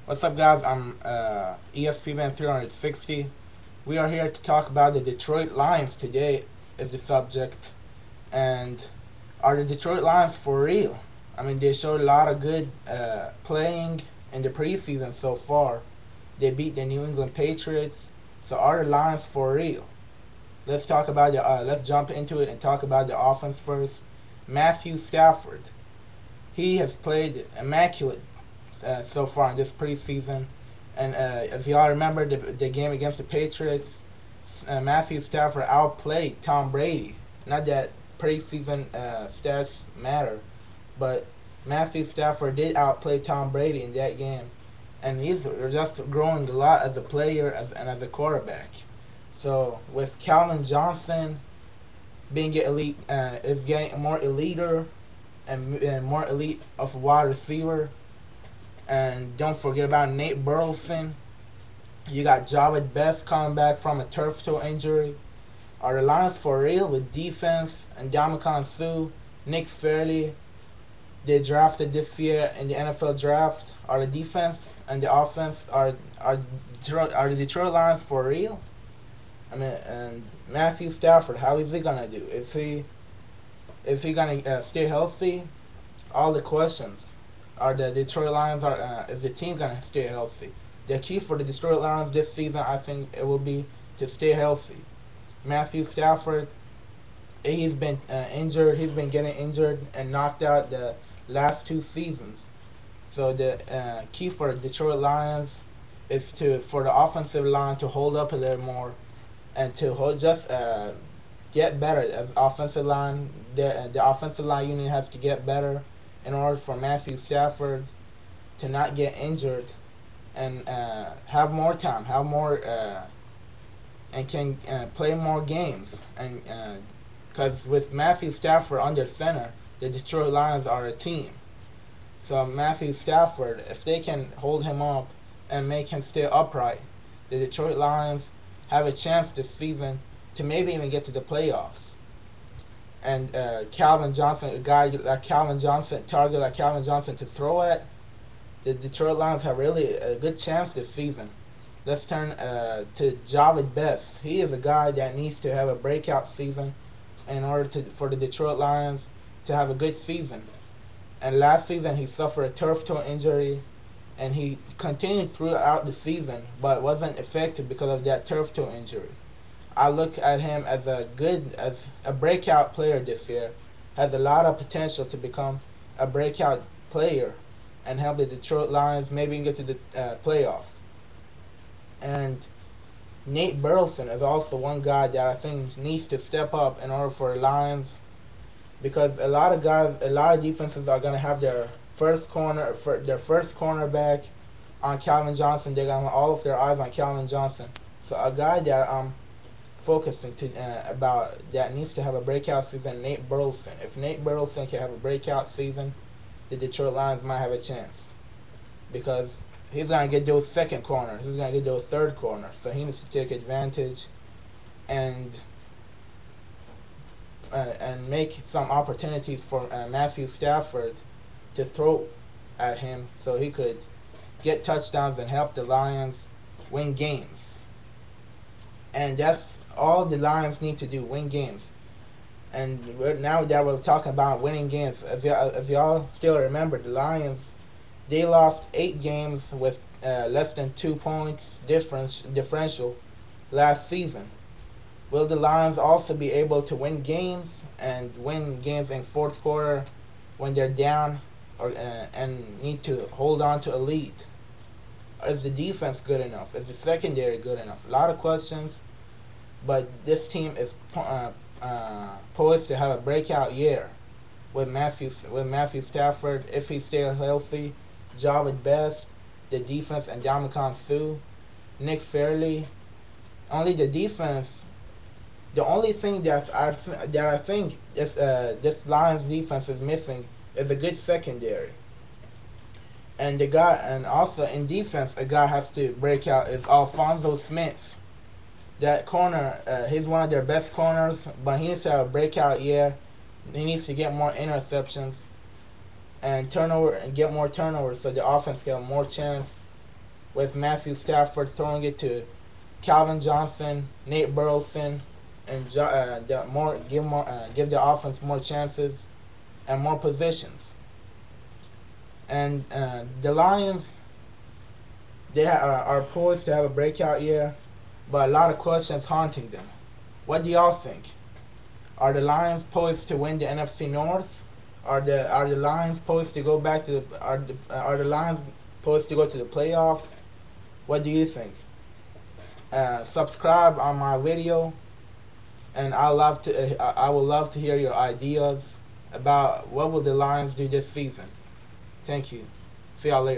What's up, guys? I'm espben 360. We are here to talk about the Detroit Lions today. Is the subject, and are the Detroit Lions for real? I mean, they showed a lot of good playing in the preseason so far. They beat the New England Patriots. So are the Lions for real? Let's talk about the. Let's jump into it and talk about the offense first. Matthew Stafford. He has played immaculate so far in this preseason. And if y'all remember the game against the Patriots, Matthew Stafford outplayed Tom Brady. Not that preseason stats matter, but Matthew Stafford did outplay Tom Brady in that game. And he's just growing a lot as a player and as a quarterback. So with Calvin Johnson being elite, is getting more eliter and more elite of a wide receiver. And don't forget about Nate Burleson. You got Javid Best coming back from a turf toe injury. Are the Lions for real with defense and Ndamukong Suh, Nick Fairley? They drafted this year in the NFL draft. Are the defense and the offense are the Detroit Lions for real? I mean, and Matthew Stafford, how is he gonna do? Is he gonna stay healthy? All the questions. Are the Detroit Lions is the team gonna stay healthy? The key for the Detroit Lions this season, I think, it will be to stay healthy. Matthew Stafford, he's been injured. He's been getting injured and knocked out the last two seasons. So the key for the Detroit Lions is for the offensive line to hold up a little more and to get better as offensive line. The offensive line unit has to get better in order for Matthew Stafford to not get injured and have more time, and can play more games. And because with Matthew Stafford under center, the Detroit Lions are a team. So Matthew Stafford, if they can hold him up and make him stay upright, the Detroit Lions have a chance this season to maybe even get to the playoffs. And Calvin Johnson, a guy like Calvin Johnson, target like Calvin Johnson to throw at, the Detroit Lions have really a good chance this season. Let's turn to Javid Best. He is a guy that needs to have a breakout season in order for the Detroit Lions to have a good season. And last season he suffered a turf toe injury, and he continued throughout the season, but wasn't effective because of that turf toe injury. I look at him as a breakout player this year. Has a lot of potential to become a breakout player and help the Detroit Lions maybe get to the playoffs. And Nate Burleson is also one guy that I think needs to step up in order for the Lions, because a lot of defenses are gonna have their first cornerback on Calvin Johnson. They're gonna have all of their eyes on Calvin Johnson. So a guy that focusing about that needs to have a breakout season, Nate Burleson. If Nate Burleson can have a breakout season, the Detroit Lions might have a chance, because he's gonna get those second corners, he's gonna get those third corners, so he needs to take advantage and make some opportunities for Matthew Stafford to throw at him, so he could get touchdowns and help the Lions win games. And that's all the Lions need to do, win games. And now that we're talking about winning games, as y'all still remember, the Lions, they lost 8 games with less than 2 points differential last season. Will the Lions also be able to win games in fourth quarter when they're down and need to hold on to a lead? Is the defense good enough? Is the secondary good enough? A lot of questions, but this team is poised to have a breakout year with Matthew Stafford if he stays healthy, Javid Best, the defense, and Ndamukong Suh, Nick Fairley. Only the defense. The only thing that I think this Lions defense is missing is a good secondary. And also in defense, a guy has to break out is Alfonso Smith. That corner, he's one of their best corners, but he needs to have a breakout year. He needs to get more interceptions and get more turnovers, so the offense can have more chance with Matthew Stafford throwing it to Calvin Johnson, Nate Burleson, and give the offense more chances and more positions. And the Lions, are poised to have a breakout year, but a lot of questions haunting them. What do y'all think? Are the Lions poised to win the NFC North? Are the Lions poised to go back to the are the Lions poised to go to the playoffs? What do you think? Subscribe on my video, and I would love to hear your ideas about what will the Lions do this season. Thank you. See y'all later.